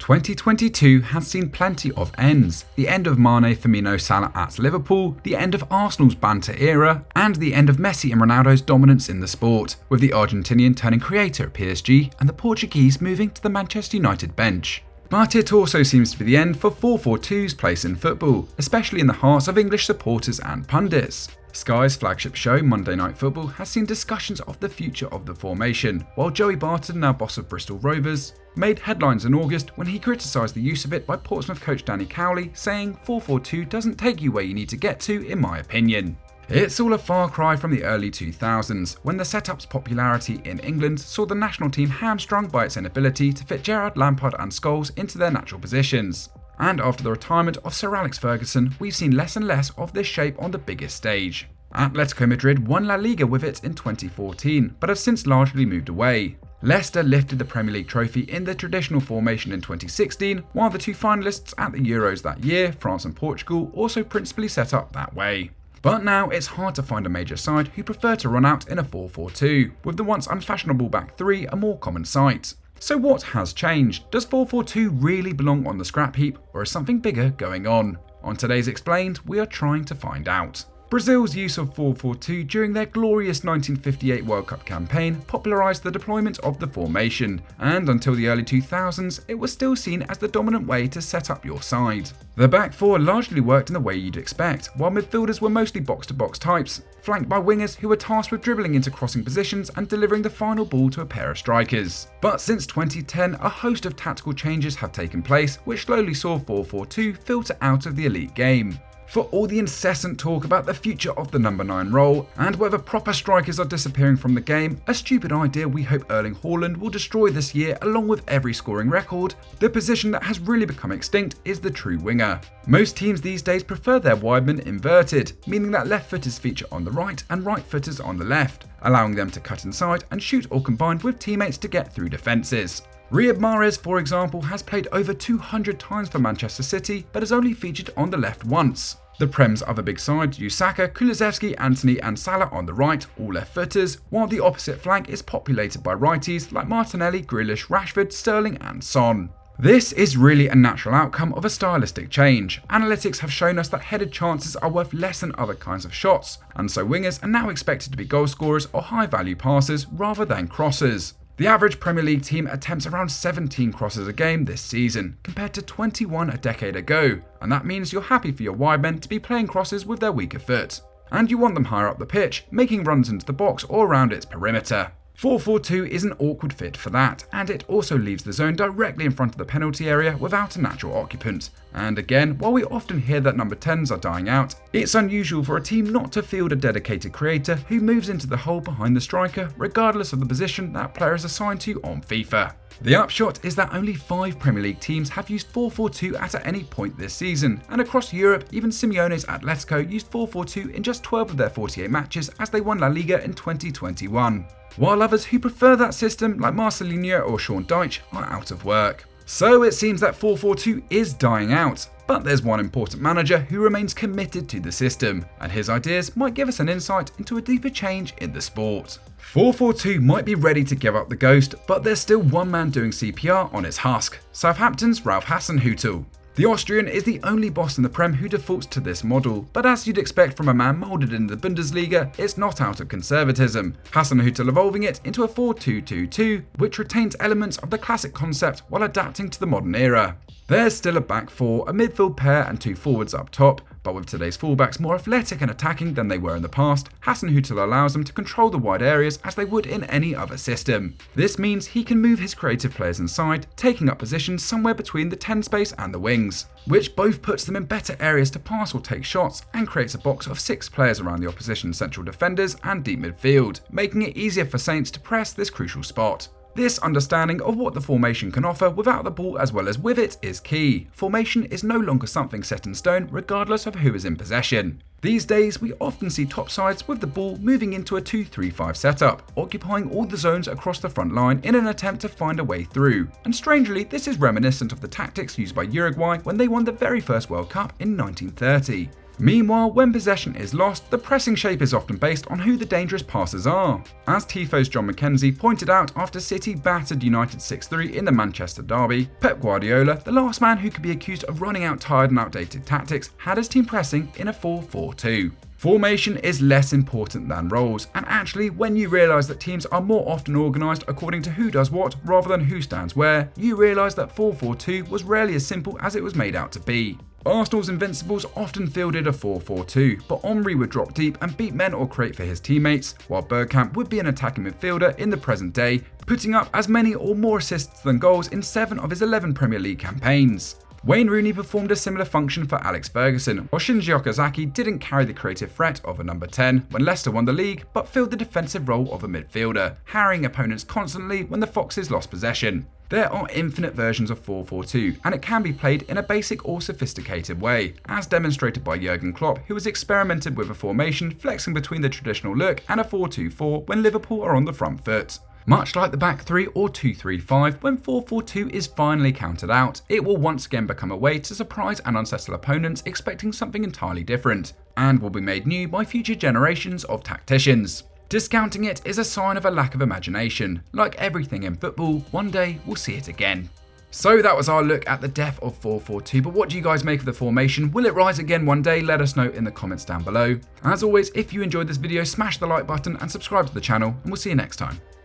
2022 has seen plenty of ends. The end of Mane, Firmino, Salah at Liverpool, the end of Arsenal's banter era, and the end of Messi and Ronaldo's dominance in the sport, with the Argentinian turning creator at PSG and the Portuguese moving to the Manchester United bench. But it also seems to be the end for 4-4-2's place in football, especially in the hearts of English supporters and pundits. Sky's flagship show, Monday Night Football, has seen discussions of the future of the formation, while Joey Barton, now boss of Bristol Rovers, made headlines in August when he criticised the use of it by Portsmouth coach Danny Cowley, saying 4-4-2 doesn't take you where you need to get to, in my opinion. It's all a far cry from the early 2000s, when the setup's popularity in England saw the national team hamstrung by its inability to fit Gerrard, Lampard and Scholes into their natural positions. And after the retirement of Sir Alex Ferguson, we've seen less and less of this shape on the biggest stage. Atletico Madrid won La Liga with it in 2014, but have since largely moved away. Leicester lifted the Premier League trophy in the traditional formation in 2016, while the two finalists at the Euros that year, France and Portugal, also principally set up that way. But now it's hard to find a major side who prefer to run out in a 4-4-2, with the once unfashionable back three a more common sight. So what has changed? Does 4-4-2 really belong on the scrap heap, or is something bigger going on? On today's Explained, we are trying to find out. Brazil's use of 4-4-2 during their glorious 1958 World Cup campaign popularised the deployment of the formation, and until the early 2000s it was still seen as the dominant way to set up your side. The back four largely worked in the way you'd expect, while midfielders were mostly box-to-box types, flanked by wingers who were tasked with dribbling into crossing positions and delivering the final ball to a pair of strikers. But since 2010, a host of tactical changes have taken place, which slowly saw 4-4-2 filter out of the elite game. For all the incessant talk about the future of the number 9 role, and whether proper strikers are disappearing from the game, a stupid idea we hope Erling Haaland will destroy this year along with every scoring record, the position that has really become extinct is the true winger. Most teams these days prefer their widemen inverted, meaning that left footers feature on the right and right footers on the left, allowing them to cut inside and shoot or combine with teammates to get through defences. Riyad Mahrez, for example, has played over 200 times for Manchester City, but has only featured on the left once. The Prem's other big sides use Saka, Kulusevski, Antony and Salah on the right, all left footers, while the opposite flank is populated by righties like Martinelli, Grealish, Rashford, Sterling and Son. This is really a natural outcome of a stylistic change. Analytics have shown us that headed chances are worth less than other kinds of shots, and so wingers are now expected to be goal scorers or high value passers rather than crossers. The average Premier League team attempts around 17 crosses a game this season, compared to 21 a decade ago, and that means you're happy for your wide men to be playing crosses with their weaker foot. And you want them higher up the pitch, making runs into the box or around its perimeter. 4-4-2 is an awkward fit for that, and it also leaves the zone directly in front of the penalty area without a natural occupant. And again, while we often hear that number 10s are dying out, it's unusual for a team not to field a dedicated creator who moves into the hole behind the striker, regardless of the position that player is assigned to on FIFA. The upshot is that only 5 Premier League teams have used 4-4-2 at any point this season, and across Europe, even Simeone's Atletico used 4-4-2 in just 12 of their 48 matches as they won La Liga in 2021. While others who prefer that system, like Marcelinho or Sean Dyche, are out of work. So it seems that 4-4-2 is dying out, but there's one important manager who remains committed to the system, and his ideas might give us an insight into a deeper change in the sport. 4-4-2 might be ready to give up the ghost, but there's still one man doing CPR on its husk: Southampton's Ralph Hasenhüttl. The Austrian is the only boss in the Prem who defaults to this model, but as you'd expect from a man moulded in the Bundesliga, it's not out of conservatism. Hasenhüttl evolving it into a 4-2-2-2, which retains elements of the classic concept while adapting to the modern era. There's still a back four, a midfield pair and 2 forwards up top, but with today's fullbacks more athletic and attacking than they were in the past, Hasenhüttl allows them to control the wide areas as they would in any other system. This means he can move his creative players inside, taking up positions somewhere between the 10 space and the wings, which both puts them in better areas to pass or take shots and creates a box of 6 players around the opposition's central defenders and deep midfield, making it easier for Saints to press this crucial spot. This understanding of what the formation can offer without the ball as well as with it is key. Formation is no longer something set in stone regardless of who is in possession. These days, we often see top sides with the ball moving into a 2-3-5 setup, occupying all the zones across the front line in an attempt to find a way through. And strangely, this is reminiscent of the tactics used by Uruguay when they won the very first World Cup in 1930. Meanwhile, when possession is lost, the pressing shape is often based on who the dangerous passers are. As Tifo's John McKenzie pointed out after City battered United 6-3 in the Manchester derby, Pep Guardiola, the last man who could be accused of running out tired and outdated tactics, had his team pressing in a 4-4-2. Formation is less important than roles, and actually when you realise that teams are more often organised according to who does what rather than who stands where, you realise that 4-4-2 was rarely as simple as it was made out to be. Arsenal's Invincibles often fielded a 4-4-2, but Omri would drop deep and beat men or create for his teammates, while Bergkamp would be an attacking midfielder in the present day, putting up as many or more assists than goals in 7 of his 11 Premier League campaigns. Wayne Rooney performed a similar function for Alex Ferguson, while Shinji Okazaki didn't carry the creative threat of a number 10 when Leicester won the league, but filled the defensive role of a midfielder, harrying opponents constantly when the Foxes lost possession. There are infinite versions of 4-4-2, and it can be played in a basic or sophisticated way, as demonstrated by Jurgen Klopp, who has experimented with a formation flexing between the traditional look and a 4-2-4 when Liverpool are on the front foot. Much like the back 3 or 2-3-5, when 4-4-2 is finally counted out, it will once again become a way to surprise and unsettle opponents expecting something entirely different, and will be made new by future generations of tacticians. Discounting it is a sign of a lack of imagination. Like everything in football, one day we'll see it again. So that was our look at the death of 4-4-2, but what do you guys make of the formation? Will it rise again one day? Let us know in the comments down below. As always, if you enjoyed this video, smash the like button and subscribe to the channel, and we'll see you next time.